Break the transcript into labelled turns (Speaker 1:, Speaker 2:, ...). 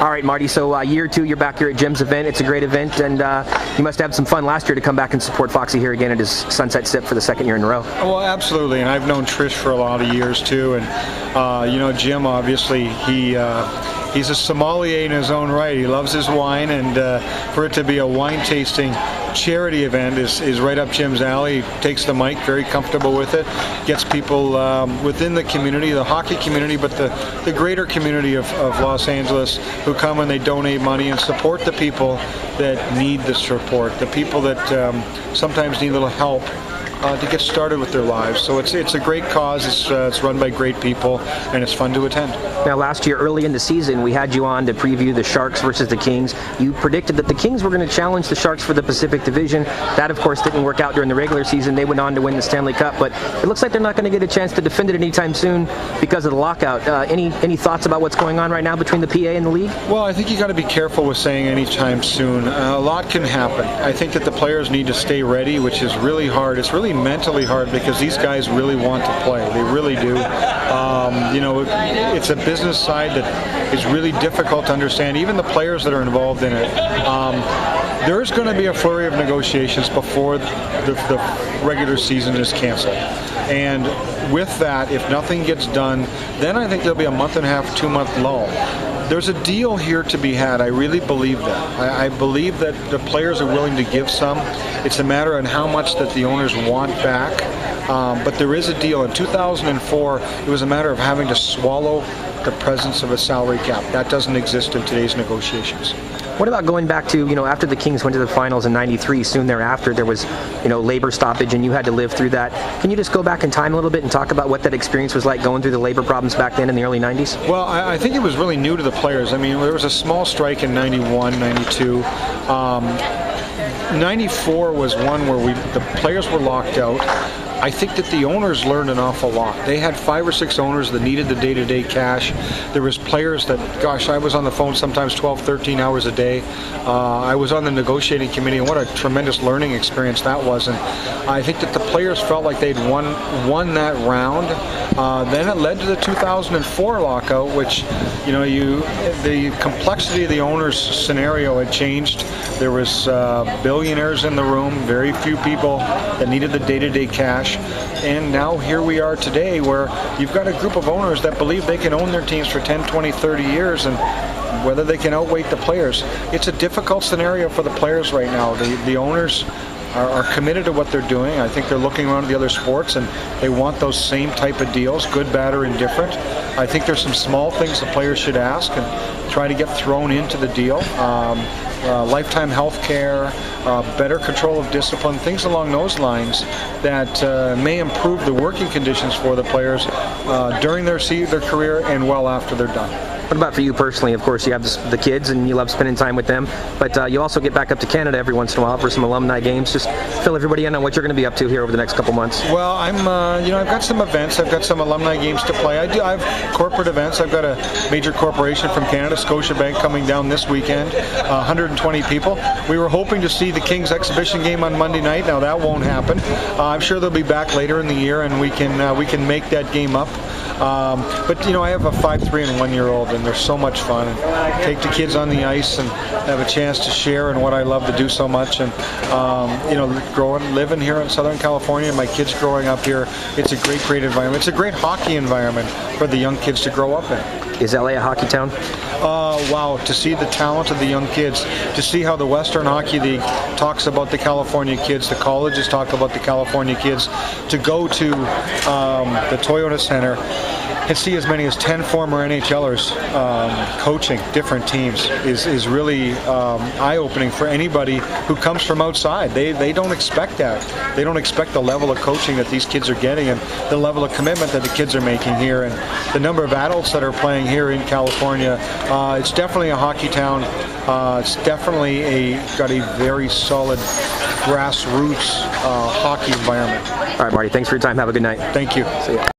Speaker 1: All right, Marty, so year two, you're back here at Jim's event. It's a great event, and you must have some fun last year to come back and support Foxy here again at his Sunset Sip for the second year in a row.
Speaker 2: Well, absolutely, and I've known Trish for a lot of years too, and you know, Jim, obviously, he's a sommelier in his own right. He loves his wine, and for it to be a wine tasting charity event is right up Jim's alley. He takes the mic, very comfortable with it, gets people within the community, the hockey community, but the greater community of Los Angeles who come and they donate money and support the people that need the support, the people that sometimes need a little help to get started with their lives. So it's a great cause. It's run by great people, and it's fun to attend.
Speaker 1: Now, last year, early in the season, we had you on to preview the Sharks versus the Kings. You predicted that the Kings were going to challenge the Sharks for the Pacific Division. That, of course, didn't work out during the regular season. They went on to win the Stanley Cup, but it looks like they're not going to get a chance to defend it anytime soon because of the lockout. Any thoughts about what's going on right now between the PA and the league?
Speaker 2: Well, I think you got to be careful with saying anytime soon. A lot can happen. I think that the players need to stay ready, which is really hard. It's really mentally hard because these guys really want to play. They really do. You know, it's a business side that is really difficult to understand, even the players that are involved in it. There's going to be a flurry of negotiations before the regular season is canceled. And with that, if nothing gets done, then I think there'll be a month and a half, 2 month lull. There's a deal here to be had. I really believe that. I believe that the players are willing to give some. It's a matter of how much that the owners want back. But there is a deal. In 2004, it was a matter of having to swallow the presence of a salary cap. That doesn't exist in today's negotiations.
Speaker 1: What about going back to, you know, after the Kings went to the finals in '93, soon thereafter there was, you know, labor stoppage and you had to live through that. Can you just go back in time a little bit and talk about what that experience was like going through the labor problems back then in the early 90s?
Speaker 2: Well, I think it was really new to the players. I mean, there was a small strike in 91, 92. 94 was one where the players were locked out. I think that the owners learned an awful lot. They had 5 or 6 owners that needed the day-to-day cash. There was players that, gosh, I was on the phone sometimes 12, 13 hours a day. I was on the negotiating committee, and what a tremendous learning experience that was. And I think that the players felt like they'd won that round. Then it led to the 2004 lockout, which, you know, the complexity of the owners' scenario had changed. There was billionaires in the room, very few people that needed the day-to-day cash. And now here we are today where you've got a group of owners that believe they can own their teams for 10, 20, 30 years, and whether they can outweight the players. It's a difficult scenario for the players right now. The owners are committed to what they're doing. I think they're looking around at the other sports and they want those same type of deals, good, bad, or indifferent. I think there's some small things the players should ask and try to get thrown into the deal. Lifetime health care, better control of discipline, things along those lines that may improve the working conditions for the players during their career and well after they're done.
Speaker 1: What about for you personally? Of course, you have the kids and you love spending time with them, but you also get back up to Canada every once in a while for some alumni games. Just fill everybody in on what you're going to be up to here over the next couple months.
Speaker 2: Well, you know, I've got some events. I've got some alumni games to play. I have corporate events. I've got a major corporation from Canada, Scotiabank, coming down this weekend. 120 people. We were hoping to see the Kings exhibition game on Monday night. Now that won't happen. I'm sure they'll be back later in the year, and we can make that game up. But you know, I have a 5, 3, and 1-year-old, and they're so much fun. And take the kids on the ice and have a chance to share in what I love to do so much. And you know, living here in Southern California, my kids growing up here, it's a great environment. It's a great hockey environment for the young kids to grow up in.
Speaker 1: Is LA a hockey town?
Speaker 2: Wow, to see the talent of the young kids, to see how the Western Hockey League talks about the California kids, the colleges talk about the California kids, to go to the Toyota Center and see as many as 10 former NHLers coaching different teams is really eye-opening for anybody who comes from outside. They don't expect that. They don't expect the level of coaching that these kids are getting and the level of commitment that the kids are making here, and the number of adults that are playing here in California. It's definitely a hockey town. It's definitely got a very solid grassroots hockey environment.
Speaker 1: All right, Marty, thanks for your time. Have a good night.
Speaker 2: Thank you.
Speaker 1: See ya.